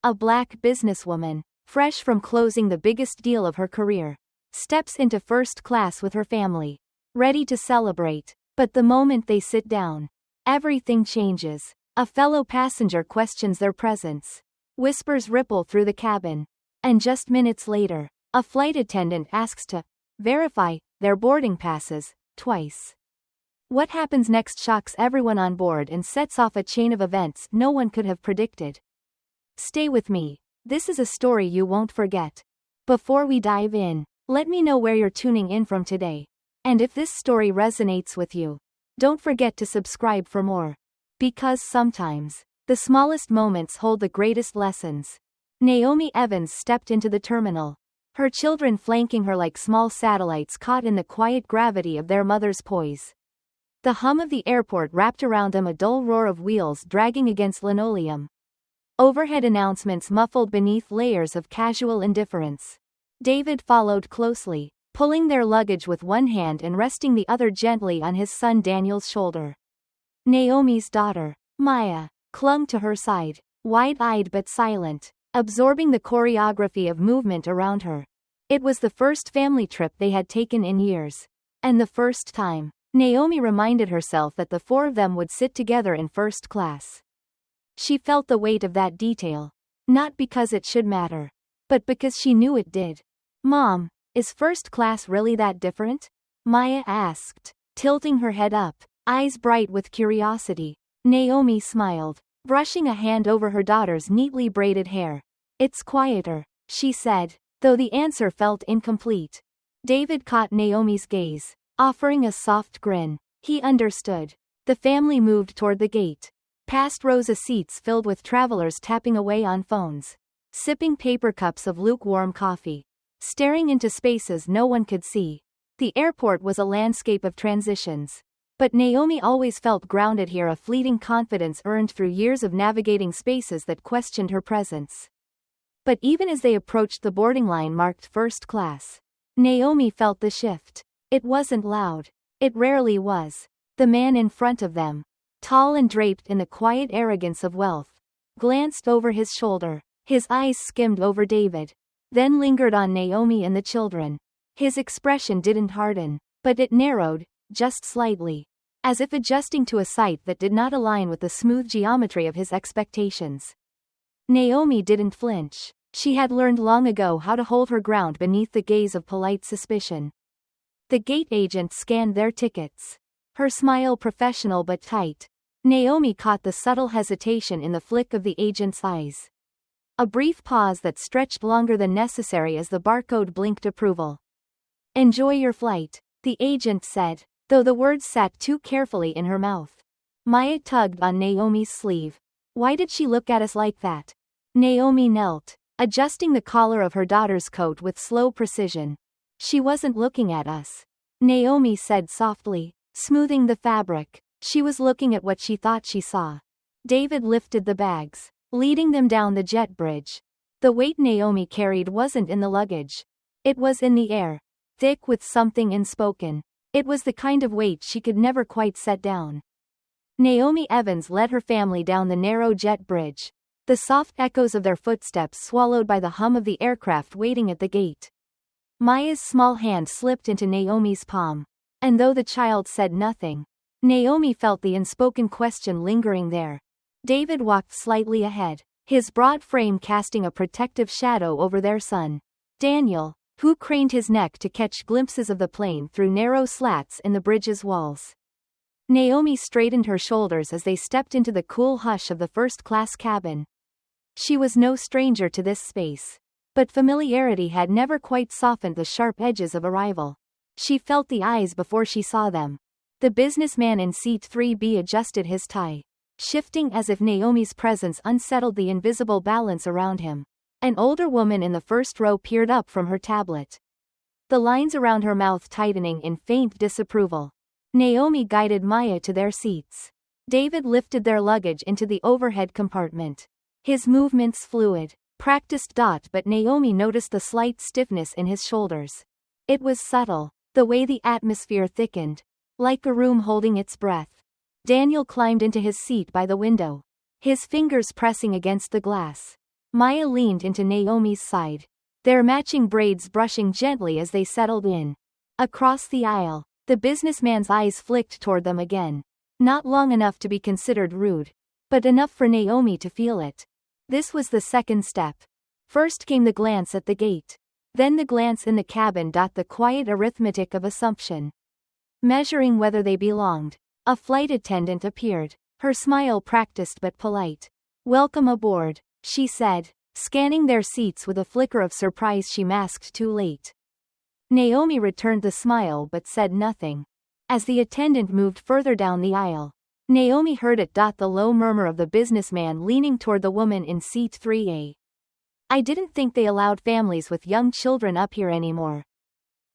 A black businesswoman, fresh from closing the biggest deal of her career, steps into first class with her family, ready to celebrate. But the moment they sit down, everything changes. A fellow passenger questions their presence. Whispers ripple through the cabin. And just minutes later, a flight attendant asks to verify their boarding passes twice. What happens next shocks everyone on board and sets off a chain of events no one could have predicted. Stay with me. This is a story you won't forget. Before we dive in, let me know where you're tuning in from today. And if this story resonates with you, don't forget to subscribe for more. Because sometimes, the smallest moments hold the greatest lessons. Naomi Evans stepped into the terminal, her children flanking her like small satellites caught in the quiet gravity of their mother's poise. The hum of the airport wrapped around them, a dull roar of wheels dragging against linoleum. Overhead announcements muffled beneath layers of casual indifference. David followed closely, pulling their luggage with one hand and resting the other gently on his son Daniel's shoulder. Naomi's daughter, Maya, clung to her side, wide-eyed but silent, absorbing the choreography of movement around her. It was the first family trip they had taken in years. And the first time, Naomi reminded herself that the four of them would sit together in first class. She felt the weight of that detail. Not because it should matter, but because she knew it did. "Mom, is first class really that different?" Maya asked, tilting her head up, eyes bright with curiosity. Naomi smiled, brushing a hand over her daughter's neatly braided hair. "It's quieter," she said, though the answer felt incomplete. David caught Naomi's gaze, offering a soft grin. He understood. The family moved toward the gate, past rows of seats filled with travelers tapping away on phones, sipping paper cups of lukewarm coffee, staring into spaces no one could see. The airport was a landscape of transitions. But Naomi always felt grounded here, a fleeting confidence earned through years of navigating spaces that questioned her presence. But even as they approached the boarding line marked first class, Naomi felt the shift. It wasn't loud. It rarely was. The man in front of them, tall and draped in the quiet arrogance of wealth, glanced over his shoulder. His eyes skimmed over David, then lingered on Naomi and the children. His expression didn't harden, but it narrowed, just slightly, as if adjusting to a sight that did not align with the smooth geometry of his expectations. Naomi didn't flinch. She had learned long ago how to hold her ground beneath the gaze of polite suspicion. The gate agent scanned their tickets, her smile professional but tight. Naomi caught the subtle hesitation in the flick of the agent's eyes. A brief pause that stretched longer than necessary as the barcode blinked approval. "Enjoy your flight," the agent said, though the words sat too carefully in her mouth. Maya tugged on Naomi's sleeve. "Why did she look at us like that?" Naomi knelt, adjusting the collar of her daughter's coat with slow precision. "She wasn't looking at us," Naomi said softly, smoothing the fabric. "She was looking at what she thought she saw." David lifted the bags, leading them down the jet bridge. The weight Naomi carried wasn't in the luggage. It was in the air, thick with something unspoken. It was the kind of weight she could never quite set down. Naomi Evans led her family down the narrow jet bridge, the soft echoes of their footsteps swallowed by the hum of the aircraft waiting at the gate. Maya's small hand slipped into Naomi's palm, and though the child said nothing, Naomi felt the unspoken question lingering there. David walked slightly ahead, his broad frame casting a protective shadow over their son, Daniel, who craned his neck to catch glimpses of the plane through narrow slats in the bridge's walls. Naomi straightened her shoulders as they stepped into the cool hush of the first-class cabin. She was no stranger to this space, but familiarity had never quite softened the sharp edges of arrival. She felt the eyes before she saw them. The businessman in seat 3B adjusted his tie, shifting as if Naomi's presence unsettled the invisible balance around him. An older woman in the first row peered up from her tablet, the lines around her mouth tightening in faint disapproval. Naomi guided Maya to their seats. David lifted their luggage into the overhead compartment, his movements fluid, practiced. But Naomi noticed the slight stiffness in his shoulders. It was subtle, the way the atmosphere thickened, like a room holding its breath. Daniel climbed into his seat by the window, his fingers pressing against the glass. Maya leaned into Naomi's side, their matching braids brushing gently as they settled in. Across the aisle, the businessman's eyes flicked toward them again. Not long enough to be considered rude, but enough for Naomi to feel it. This was the second step. First came the glance at the gate. Then the glance in the cabin. The quiet arithmetic of assumption. Measuring whether they belonged. A flight attendant appeared, her smile practiced but polite. "Welcome aboard," she said, scanning their seats with a flicker of surprise she masked too late. Naomi returned the smile but said nothing. As the attendant moved further down the aisle, Naomi heard it. The low murmur of the businessman leaning toward the woman in seat 3A. "I didn't think they allowed families with young children up here anymore,"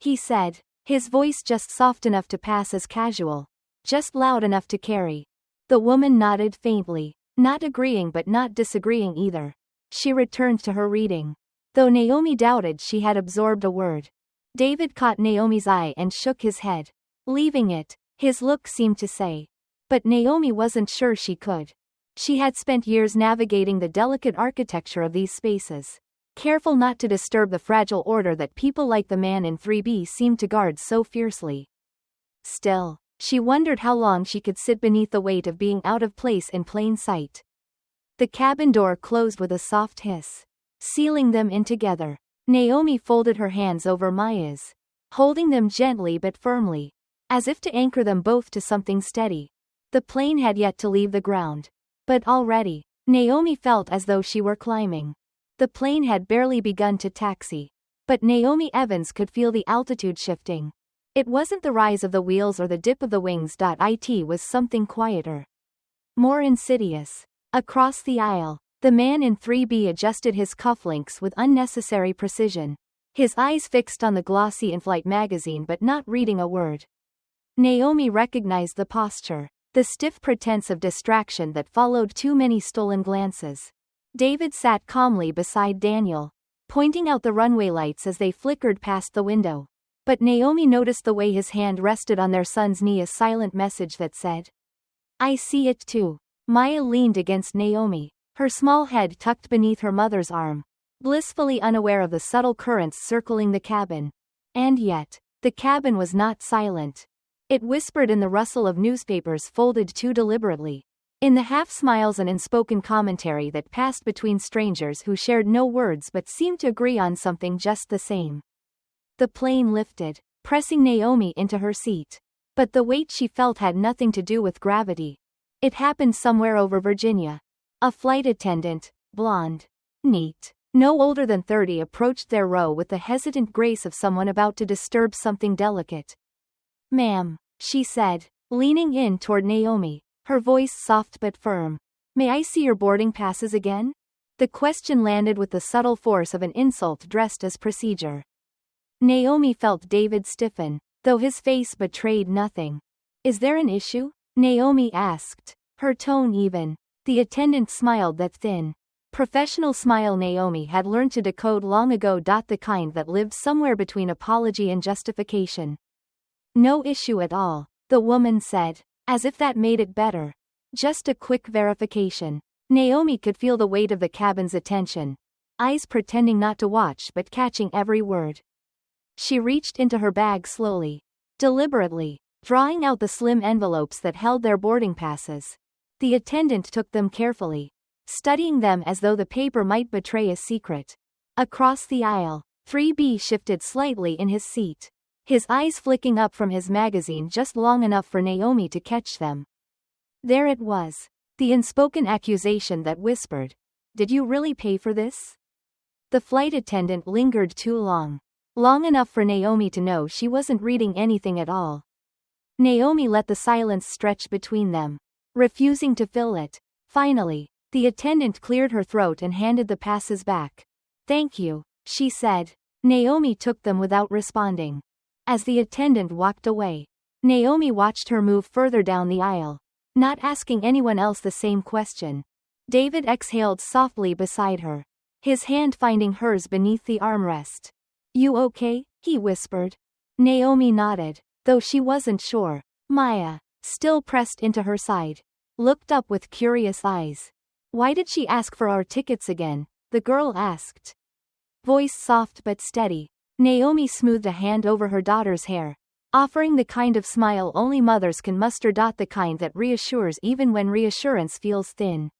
he said, his voice just soft enough to pass as casual, just loud enough to carry. The woman nodded faintly, not agreeing but not disagreeing either. She returned to her reading, though Naomi doubted she had absorbed a word. David caught Naomi's eye and shook his head, leaving it, his look seemed to say. But Naomi wasn't sure she could. She had spent years navigating the delicate architecture of these spaces, careful not to disturb the fragile order that people like the man in 3B seemed to guard so fiercely. Still, she wondered how long she could sit beneath the weight of being out of place in plain sight. The cabin door closed with a soft hiss, sealing them in together. Naomi folded her hands over Maya's, holding them gently but firmly, as if to anchor them both to something steady. The plane had yet to leave the ground, but already, Naomi felt as though she were climbing. The plane had barely begun to taxi, but Naomi Evans could feel the altitude shifting. It wasn't the rise of the wheels or the dip of the wings. It was something quieter, more insidious. Across the aisle, the man in 3B adjusted his cufflinks with unnecessary precision, his eyes fixed on the glossy in-flight magazine but not reading a word. Naomi recognized the posture, the stiff pretense of distraction that followed too many stolen glances. David sat calmly beside Daniel, pointing out the runway lights as they flickered past the window. But Naomi noticed the way his hand rested on their son's knee, a silent message that said, "I see it too." Maya leaned against Naomi, her small head tucked beneath her mother's arm, blissfully unaware of the subtle currents circling the cabin. And yet, the cabin was not silent. It whispered in the rustle of newspapers folded too deliberately, in the half-smiles and unspoken commentary that passed between strangers who shared no words but seemed to agree on something just the same. The plane lifted, pressing Naomi into her seat. But the weight she felt had nothing to do with gravity. It happened somewhere over Virginia. A flight attendant, blonde, neat, no older than 30, approached their row with the hesitant grace of someone about to disturb something delicate. "Ma'am," she said, leaning in toward Naomi, her voice soft but firm. "May I see your boarding passes again?" The question landed with the subtle force of an insult dressed as procedure. Naomi felt David stiffen, though his face betrayed nothing. "Is there an issue?" Naomi asked, her tone even. The attendant smiled, that thin, professional smile Naomi had learned to decode long ago. The kind that lived somewhere between apology and justification. "No issue at all," the woman said, as if that made it better. "Just a quick verification." Naomi could feel the weight of the cabin's attention, eyes pretending not to watch but catching every word. She reached into her bag slowly, deliberately, drawing out the slim envelopes that held their boarding passes. The attendant took them carefully, studying them as though the paper might betray a secret. Across the aisle, 3B shifted slightly in his seat, his eyes flicking up from his magazine just long enough for Naomi to catch them. There it was, the unspoken accusation that whispered, "Did you really pay for this?" The flight attendant lingered too long. Long enough for Naomi to know she wasn't reading anything at all. Naomi let the silence stretch between them, refusing to fill it. Finally, the attendant cleared her throat and handed the passes back. "Thank you," she said. Naomi took them without responding. As the attendant walked away, Naomi watched her move further down the aisle, not asking anyone else the same question. David exhaled softly beside her, his hand finding hers beneath the armrest. "You okay?" he whispered. Naomi nodded, though she wasn't sure. Maya, still pressed into her side, looked up with curious eyes. Why did she ask for our tickets again? the girl asked. Voice soft but steady. Naomi smoothed a hand over her daughter's hair, offering the kind of smile only mothers can muster. The kind that reassures even when reassurance feels thin.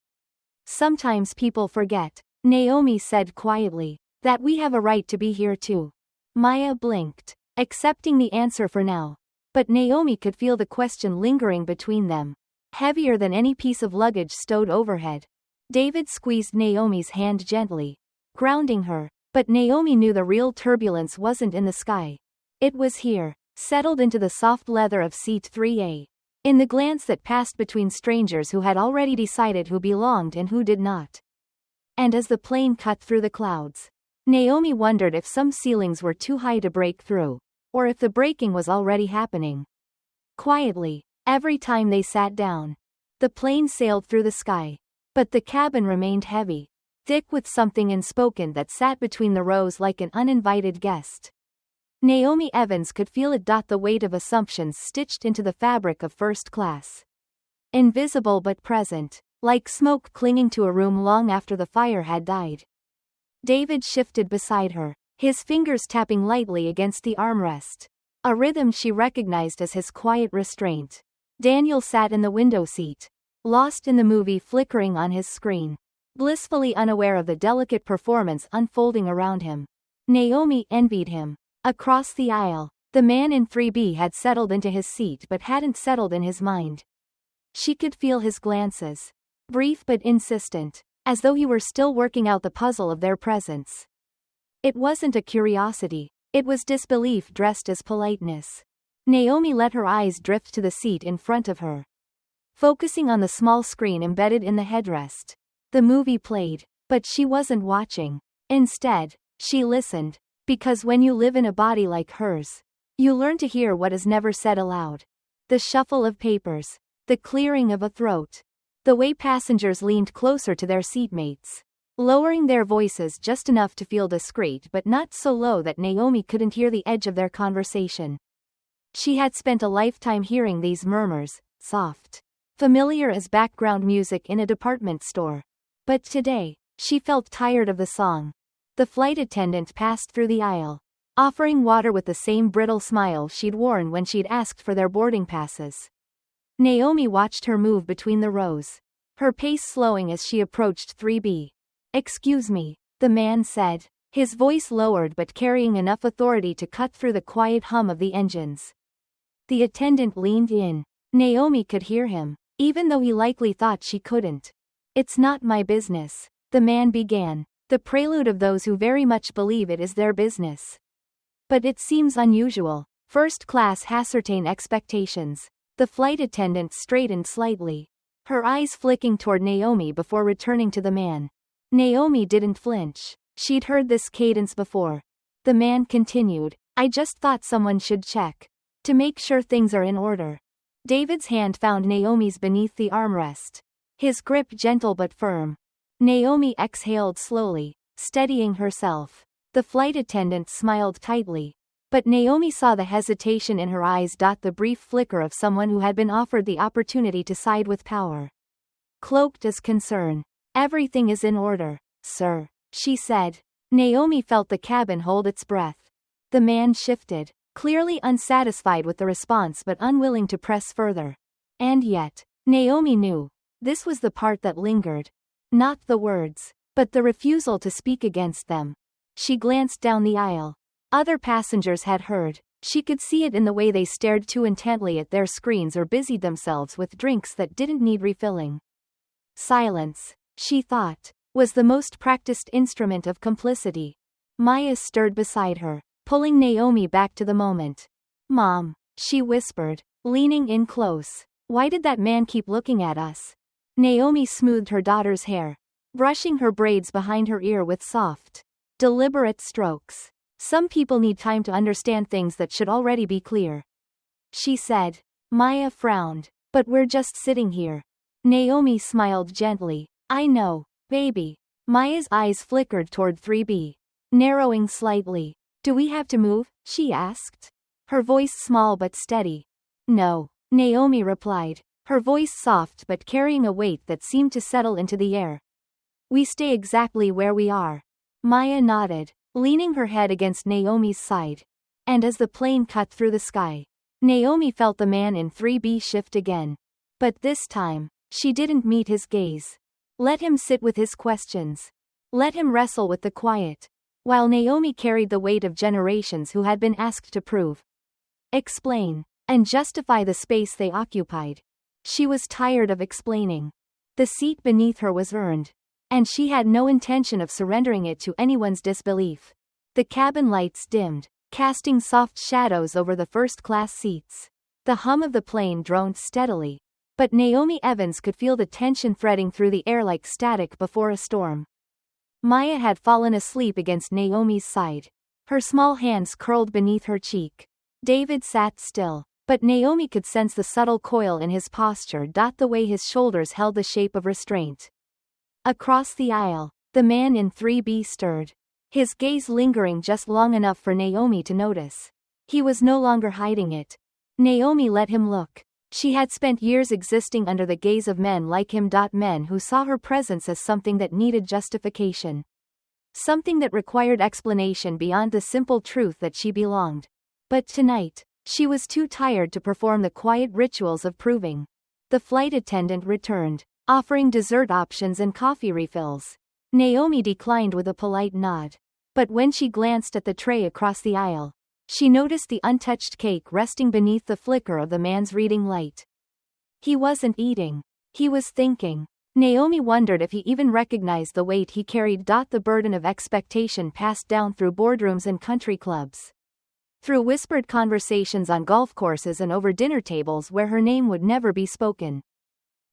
Sometimes people forget, Naomi said quietly, that we have a right to be here too. Maya blinked, accepting the answer for now. But Naomi could feel the question lingering between them, heavier than any piece of luggage stowed overhead. David squeezed Naomi's hand gently, grounding her, but Naomi knew the real turbulence wasn't in the sky. It was here, settled into the soft leather of seat 3A. In the glance that passed between strangers who had already decided who belonged and who did not. And as the plane cut through the clouds, Naomi wondered if some ceilings were too high to break through, or if the breaking was already happening. Quietly, every time they sat down, the plane sailed through the sky. But the cabin remained heavy, thick with something unspoken that sat between the rows like an uninvited guest. Naomi Evans could feel it. The weight of assumptions stitched into the fabric of first class. Invisible but present, like smoke clinging to a room long after the fire had died. David shifted beside her, his fingers tapping lightly against the armrest, a rhythm she recognized as his quiet restraint. Daniel sat in the window seat, lost in the movie flickering on his screen, blissfully unaware of the delicate performance unfolding around him. Naomi envied him. Across the aisle, the man in 3B had settled into his seat but hadn't settled in his mind. She could feel his glances, brief but insistent, as though he were still working out the puzzle of their presence. It wasn't a curiosity, it was disbelief dressed as politeness. Naomi let her eyes drift to the seat in front of her, focusing on the small screen embedded in the headrest. The movie played, but she wasn't watching. Instead, she listened. Because when you live in a body like hers, you learn to hear what is never said aloud. The shuffle of papers, the clearing of a throat, the way passengers leaned closer to their seatmates, lowering their voices just enough to feel discreet but not so low that Naomi couldn't hear the edge of their conversation. She had spent a lifetime hearing these murmurs, soft, familiar as background music in a department store. But today, she felt tired of the song. The flight attendant passed through the aisle, offering water with the same brittle smile she'd worn when she'd asked for their boarding passes. Naomi watched her move between the rows, her pace slowing as she approached 3B. "Excuse me," the man said, his voice lowered but carrying enough authority to cut through the quiet hum of the engines. The attendant leaned in. Naomi could hear him, even though he likely thought she couldn't. "It's not my business," the man began, the prelude of those who very much believe it is their business. "But it seems unusual. First class has certain expectations." The flight attendant straightened slightly, her eyes flicking toward Naomi before returning to the man. Naomi didn't flinch. She'd heard this cadence before. The man continued, "I just thought someone should check, to make sure things are in order." David's hand found Naomi's beneath the armrest, his grip gentle but firm. Naomi exhaled slowly, steadying herself. The flight attendant smiled tightly, but Naomi saw the hesitation in her eyes. The brief flicker of someone who had been offered the opportunity to side with power. Cloaked as concern. "Everything is in order, sir," she said. Naomi felt the cabin hold its breath. The man shifted, clearly unsatisfied with the response but unwilling to press further. And yet, Naomi knew, this was the part that lingered. Not the words, but the refusal to speak against them. She glanced down the aisle. Other passengers had heard. She could see it in the way they stared too intently at their screens or busied themselves with drinks that didn't need refilling. Silence, she thought, was the most practiced instrument of complicity. Maya stirred beside her, pulling Naomi back to the moment. "Mom," she whispered, leaning in close. "Why did that man keep looking at us?" Naomi smoothed her daughter's hair, brushing her braids behind her ear with soft, deliberate strokes. "Some people need time to understand things that should already be clear," she said. Maya frowned. "But we're just sitting here." Naomi smiled gently. "I know, baby." Maya's eyes flickered toward 3B, narrowing slightly. "Do we have to move?" she asked, her voice small but steady. "No," Naomi replied, her voice soft but carrying a weight that seemed to settle into the air. We stay exactly where we are. Maya nodded, leaning her head against Naomi's side. And as the plane cut through the sky, Naomi felt the man in 3B shift again. But this time, she didn't meet his gaze. Let him sit with his questions. Let him wrestle with the quiet. While Naomi carried the weight of generations who had been asked to prove, explain, and justify the space they occupied. She was tired of explaining. The seat beneath her was earned, and she had no intention of surrendering it to anyone's disbelief. The cabin lights dimmed, casting soft shadows over the first-class seats. The hum of the plane droned steadily, but Naomi Evans could feel the tension threading through the air like static before a storm. Maya had fallen asleep against Naomi's side, her small hands curled beneath her cheek. David sat still, but Naomi could sense the subtle coil in his posture. The way his shoulders held the shape of restraint. Across the aisle, the man in 3B stirred, his gaze lingering just long enough for Naomi to notice. He was no longer hiding it. Naomi let him look. She had spent years existing under the gaze of men like him. Men who saw her presence as something that needed justification. Something that required explanation beyond the simple truth that she belonged. But tonight, she was too tired to perform the quiet rituals of proving. The flight attendant returned, offering dessert options and coffee refills. Naomi declined with a polite nod. But when she glanced at the tray across the aisle, she noticed the untouched cake resting beneath the flicker of the man's reading light. He wasn't eating. He was thinking. Naomi wondered if he even recognized the weight he carried. The burden of expectation passed down through boardrooms and country clubs. Through whispered conversations on golf courses and over dinner tables where her name would never be spoken.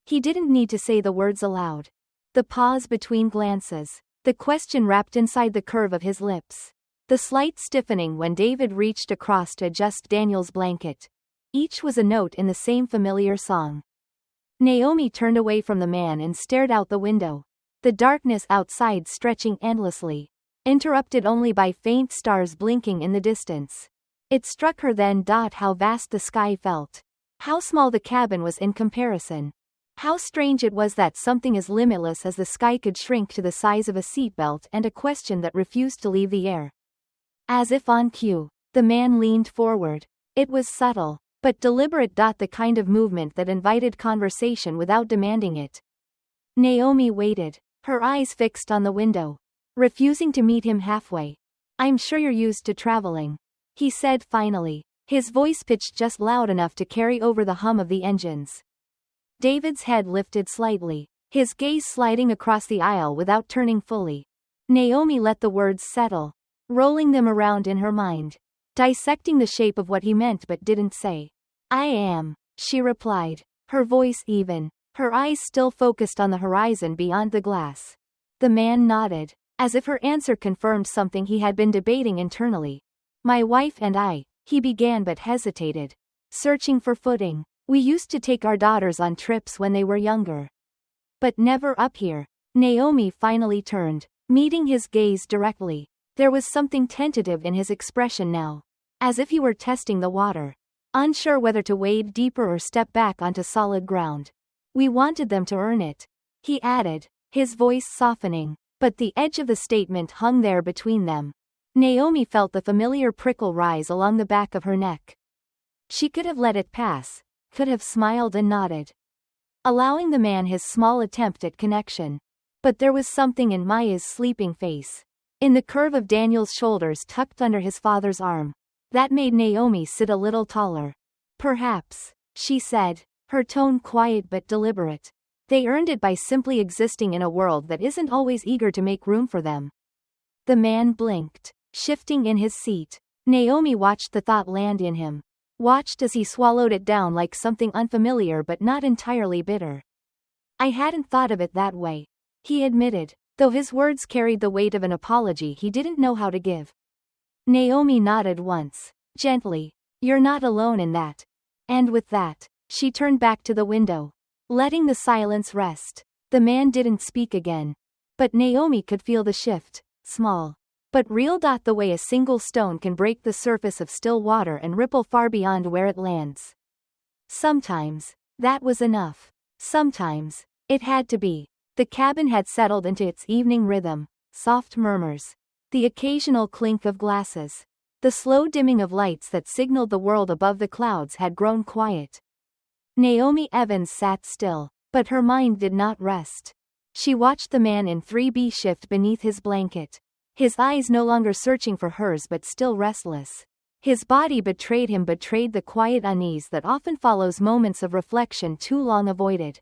He didn't need to say the words aloud. The pause between glances. The question wrapped inside the curve of his lips. The slight stiffening when David reached across to adjust Daniel's blanket. Each was a note in the same familiar song. Naomi turned away from the man and stared out the window. The darkness outside stretching endlessly, interrupted only by faint stars blinking in the distance. It struck her then. How vast the sky felt. How small the cabin was in comparison. How strange it was that something as limitless as the sky could shrink to the size of a seatbelt and a question that refused to leave the air. As if on cue, the man leaned forward. It was subtle, but deliberate. The kind of movement that invited conversation without demanding it. Naomi waited, her eyes fixed on the window, refusing to meet him halfway. "I'm sure you're used to traveling," he said finally, his voice pitched just loud enough to carry over the hum of the engines. David's head lifted slightly, his gaze sliding across the aisle without turning fully. Naomi let the words settle, rolling them around in her mind, dissecting the shape of what he meant but didn't say. "I am," she replied, her voice even, her eyes still focused on the horizon beyond the glass. The man nodded, as if her answer confirmed something he had been debating internally. "My wife and I," he began but hesitated, searching for footing. "We used to take our daughters on trips when they were younger. But never up here." Naomi finally turned, meeting his gaze directly. There was something tentative in his expression now, as if he were testing the water, unsure whether to wade deeper or step back onto solid ground. "We wanted them to earn it," he added, his voice softening, but the edge of the statement hung there between them. Naomi felt the familiar prickle rise along the back of her neck. She could have let it pass, could have smiled and nodded, allowing the man his small attempt at connection. But there was something in Maya's sleeping face, in the curve of Daniel's shoulders tucked under his father's arm, that made Naomi sit a little taller. "Perhaps," she said, her tone quiet but deliberate. "They earned it by simply existing in a world that isn't always eager to make room for them." The man blinked, shifting in his seat. Naomi watched the thought land in him, watched as he swallowed it down like something unfamiliar but not entirely bitter. "I hadn't thought of it that way," he admitted, though his words carried the weight of an apology he didn't know how to give. Naomi nodded once, gently. "You're not alone in that." And with that, she turned back to the window, letting the silence rest. The man didn't speak again, but Naomi could feel the shift, small, but real. The way a single stone can break the surface of still water and ripple far beyond where it lands. Sometimes, that was enough. Sometimes, it had to be. The cabin had settled into its evening rhythm, soft murmurs, the occasional clink of glasses. The slow dimming of lights that signaled the world above the clouds had grown quiet. Naomi Evans sat still, but her mind did not rest. She watched the man in 3B shift beneath his blanket, his eyes no longer searching for hers but still restless. His body betrayed the quiet unease that often follows moments of reflection too long avoided.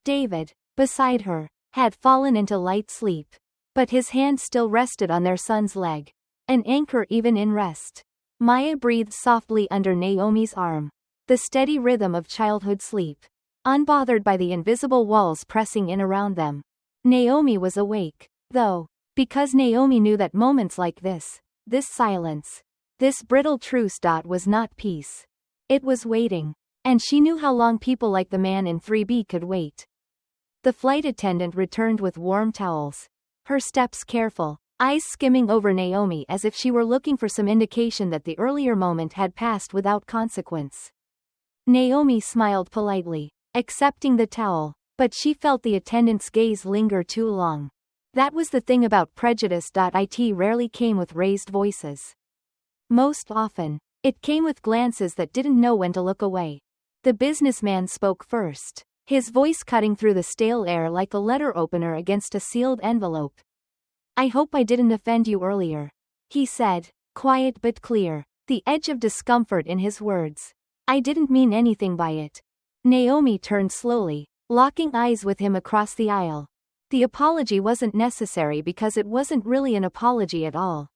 David, beside her, had fallen into light sleep, but his hand still rested on their son's leg, an anchor even in rest. Maya breathed softly under Naomi's arm, the steady rhythm of childhood sleep, unbothered by the invisible walls pressing in around them. Naomi was awake, though, because Naomi knew that moments like this silence, this brittle truce. Was not peace. It was waiting. And she knew how long people like the man in 3B could wait. The flight attendant returned with warm towels, her steps careful, eyes skimming over Naomi as if she were looking for some indication that the earlier moment had passed without consequence. Naomi smiled politely, accepting the towel, but she felt the attendant's gaze linger too long. That was the thing about prejudice. It rarely came with raised voices. Most often, it came with glances that didn't know when to look away. The businessman spoke first, his voice cutting through the stale air like a letter opener against a sealed envelope. "I hope I didn't offend you earlier," he said, quiet but clear, the edge of discomfort in his words. "I didn't mean anything by it." Naomi turned slowly, locking eyes with him across the aisle. The apology wasn't necessary because it wasn't really an apology at all.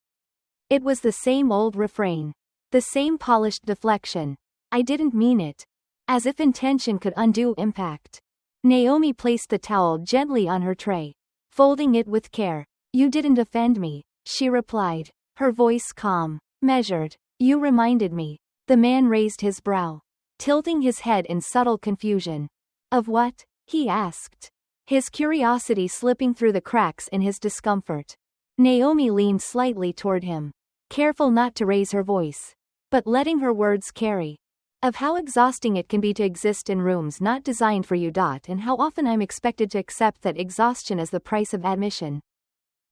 It was the same old refrain, the same polished deflection. "I didn't mean it." As if intention could undo impact. Naomi placed the towel gently on her tray, folding it with care. "You didn't offend me," she replied, her voice calm, measured. "You reminded me." The man raised his brow, tilting his head in subtle confusion. "Of what?" he asked, his curiosity slipping through the cracks in his discomfort. Naomi leaned slightly toward him, careful not to raise her voice, but letting her words carry. "Of how exhausting it can be to exist in rooms not designed for you. And how often I'm expected to accept that exhaustion as the price of admission."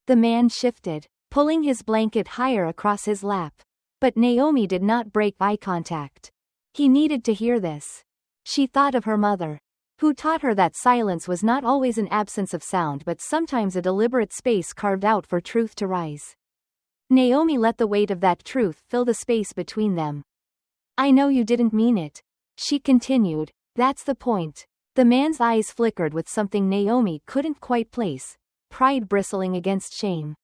The man shifted, pulling his blanket higher across his lap. But Naomi did not break eye contact. He needed to hear this. She thought of her mother, who taught her that silence was not always an absence of sound but sometimes a deliberate space carved out for truth to rise. Naomi let the weight of that truth fill the space between them. "I know you didn't mean it," she continued. "That's the point." The man's eyes flickered with something Naomi couldn't quite place, pride bristling against shame.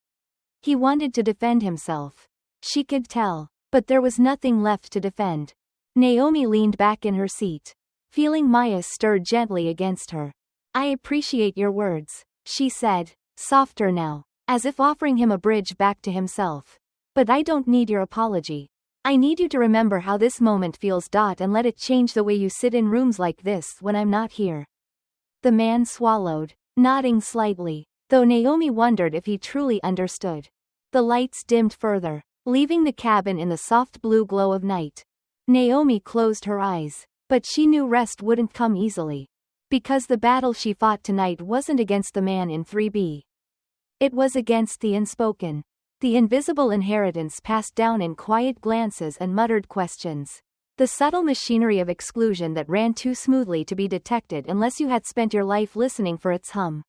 He wanted to defend himself. She could tell, but there was nothing left to defend. Naomi leaned back in her seat, feeling Maya stir gently against her. "I appreciate your words," she said, softer now, as if offering him a bridge back to himself. "But I don't need your apology. I need you to remember how this moment feels. And let it change the way you sit in rooms like this when I'm not here." The man swallowed, nodding slightly, though Naomi wondered if he truly understood. The lights dimmed further, leaving the cabin in the soft blue glow of night. Naomi closed her eyes, but she knew rest wouldn't come easily. Because the battle she fought tonight wasn't against the man in 3B. It was against the unspoken. The invisible inheritance passed down in quiet glances and muttered questions. The subtle machinery of exclusion that ran too smoothly to be detected unless you had spent your life listening for its hum.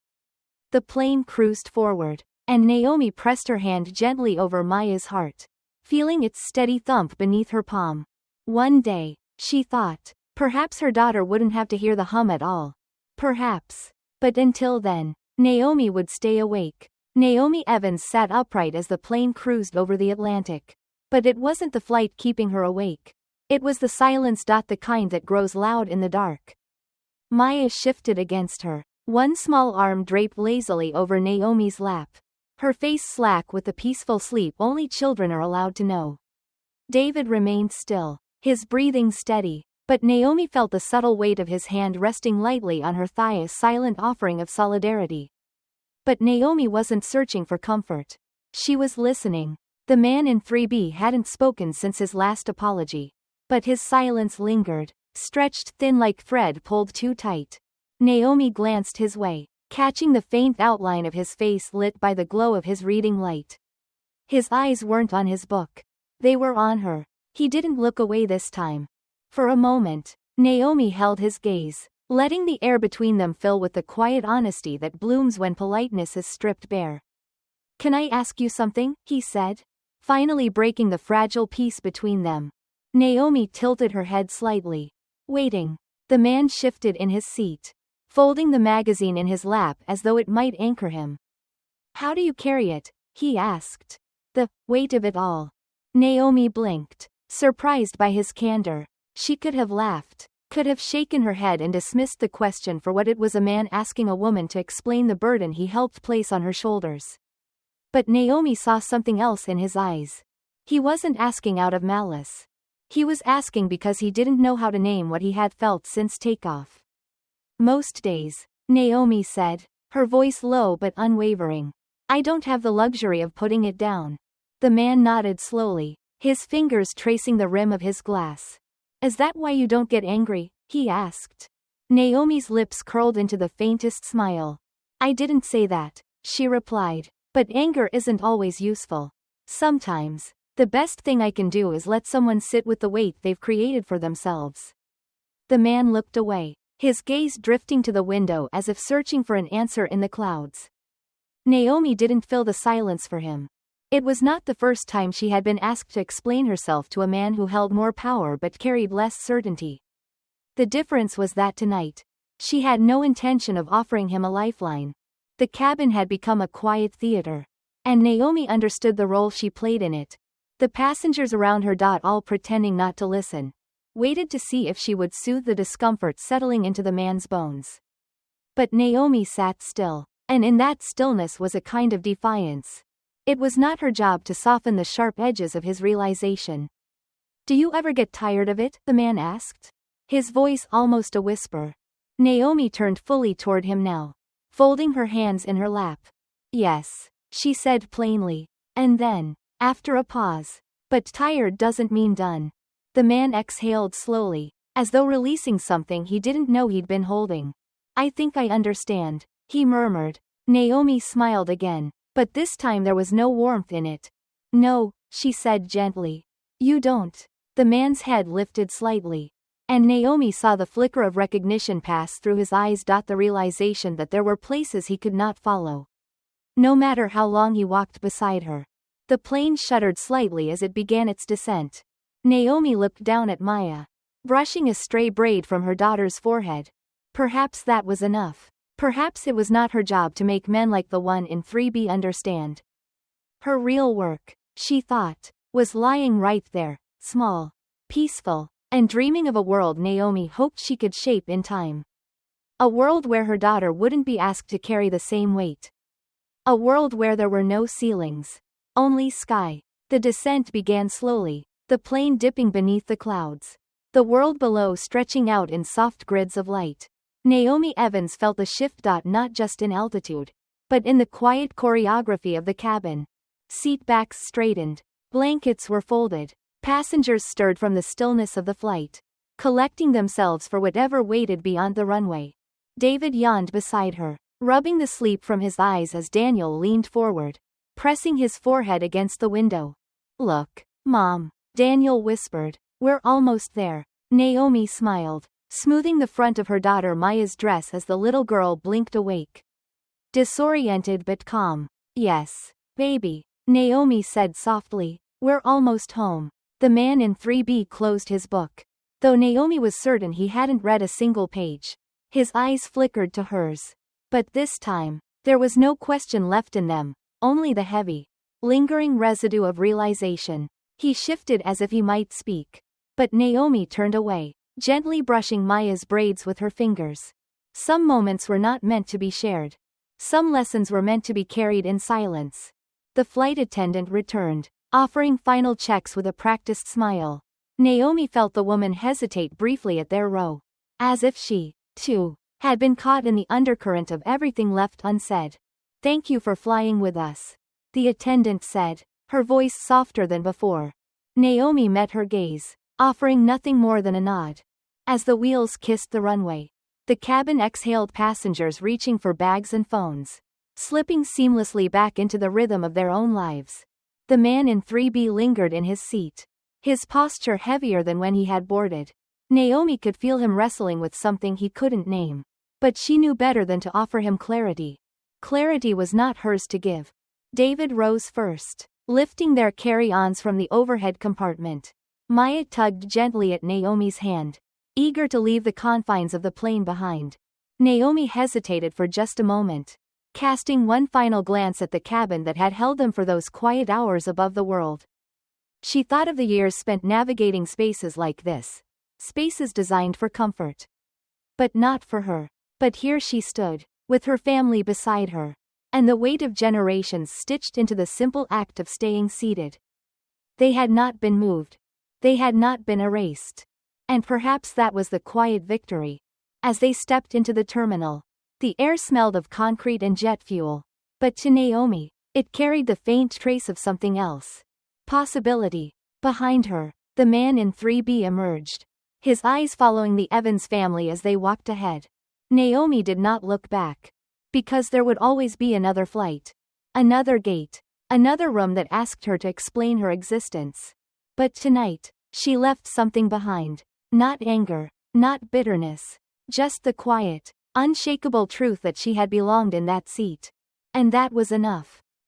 The plane cruised forward, and Naomi pressed her hand gently over Maya's heart, feeling its steady thump beneath her palm. One day, she thought, perhaps her daughter wouldn't have to hear the hum at all. Perhaps. But until then, Naomi would stay awake. Naomi Evans sat upright as the plane cruised over the Atlantic. But it wasn't the flight keeping her awake. It was the silence. The kind that grows loud in the dark. Maya shifted against her, one small arm draped lazily over Naomi's lap, her face slack with the peaceful sleep only children are allowed to know. David remained still, his breathing steady, but Naomi felt the subtle weight of his hand resting lightly on her thigh, a silent offering of solidarity. But Naomi wasn't searching for comfort. She was listening. The man in 3B hadn't spoken since his last apology. But his silence lingered, stretched thin like thread pulled too tight. Naomi glanced his way, catching the faint outline of his face lit by the glow of his reading light. His eyes weren't on his book. They were on her. He didn't look away this time. For a moment, Naomi held his gaze, letting the air between them fill with the quiet honesty that blooms when politeness is stripped bare. "Can I ask you something?" he said, finally breaking the fragile peace between them. Naomi tilted her head slightly. Waiting. The man shifted in his seat, folding the magazine in his lap as though it might anchor him. "How do you carry it?" he asked. "The weight of it all." Naomi blinked, surprised by his candor. She could have laughed, could have shaken her head and dismissed the question for what it was, a man asking a woman to explain the burden he helped place on her shoulders. But Naomi saw something else in his eyes. He wasn't asking out of malice. He was asking because he didn't know how to name what he had felt since takeoff. "Most days," Naomi said, her voice low but unwavering, "I don't have the luxury of putting it down." The man nodded slowly, his fingers tracing the rim of his glass. "Is that why you don't get angry?" he asked. Naomi's lips curled into the faintest smile. "I didn't say that," she replied. "But anger isn't always useful. Sometimes, the best thing I can do is let someone sit with the weight they've created for themselves." The man looked away, his gaze drifting to the window as if searching for an answer in the clouds. Naomi didn't fill the silence for him. It was not the first time she had been asked to explain herself to a man who held more power but carried less certainty. The difference was that tonight, she had no intention of offering him a lifeline. The cabin had become a quiet theater, and Naomi understood the role she played in it. The passengers around her, all pretending not to listen, waited to see if she would soothe the discomfort settling into the man's bones. But Naomi sat still, and in that stillness was a kind of defiance. It was not her job to soften the sharp edges of his realization. "Do you ever get tired of it?" the man asked, his voice almost a whisper. Naomi turned fully toward him now, folding her hands in her lap. "Yes," she said plainly, and then, after a pause, "but tired doesn't mean done." The man exhaled slowly, as though releasing something he didn't know he'd been holding. "I think I understand," he murmured. Naomi smiled again, but this time there was no warmth in it. "No," she said gently. "You don't." The man's head lifted slightly, and Naomi saw the flicker of recognition pass through his eyes. The realization that there were places he could not follow, no matter how long he walked beside her. The plane shuddered slightly as it began its descent. Naomi looked down at Maya, brushing a stray braid from her daughter's forehead. Perhaps that was enough. Perhaps it was not her job to make men like the one in 3B understand. Her real work, she thought, was lying right there, small, peaceful, and dreaming of a world Naomi hoped she could shape in time. A world where her daughter wouldn't be asked to carry the same weight. A world where there were no ceilings, only sky. The descent began slowly, the plane dipping beneath the clouds, the world below stretching out in soft grids of light. Naomi Evans felt the shift, not just in altitude, but in the quiet choreography of the cabin. Seat backs straightened, blankets were folded, passengers stirred from the stillness of the flight, collecting themselves for whatever waited beyond the runway. David yawned beside her, rubbing the sleep from his eyes as Daniel leaned forward, pressing his forehead against the window. "Look, Mom," Daniel whispered. "We're almost there." Naomi smiled, smoothing the front of her daughter Maya's dress as the little girl blinked awake. Disoriented but calm. "Yes, baby," Naomi said softly. "We're almost home." The man in 3B closed his book, though Naomi was certain he hadn't read a single page. His eyes flickered to hers. But this time, there was no question left in them, only the heavy, lingering residue of realization. He shifted as if he might speak, but Naomi turned away, gently brushing Maya's braids with her fingers. Some moments were not meant to be shared. Some lessons were meant to be carried in silence. The flight attendant returned, offering final checks with a practiced smile. Naomi felt the woman hesitate briefly at their row, as if she, too, had been caught in the undercurrent of everything left unsaid. "Thank you for flying with us," the attendant said, her voice softer than before. Naomi met her gaze, offering nothing more than a nod. As the wheels kissed the runway, The cabin exhaled passengers reaching for bags and phones, slipping seamlessly back into the rhythm of their own lives. The man in 3B lingered in his seat, his posture heavier than when he had boarded. Naomi could feel him wrestling with something he couldn't name. But she knew better than to offer him clarity. Clarity was not hers to give. David rose first, lifting their carry-ons from the overhead compartment. Maya tugged gently at Naomi's hand, eager to leave the confines of the plane behind. Naomi hesitated for just a moment, casting one final glance at the cabin that had held them for those quiet hours above the world. She thought of the years spent navigating spaces like this, spaces designed for comfort. But not for her. But here she stood, with her family beside her, and the weight of generations stitched into the simple act of staying seated. They had not been moved. They had not been erased. And perhaps that was the quiet victory. As they stepped into the terminal, the air smelled of concrete and jet fuel. But to Naomi, it carried the faint trace of something else. Possibility. Behind her, the man in 3B emerged, his eyes following the Evans family as they walked ahead. Naomi did not look back. Because there would always be another flight. Another gate. Another room that asked her to explain her existence. But tonight, she left something behind. Not anger. Not bitterness. Just the quiet, unshakable truth that she had belonged in that seat. And that was enough.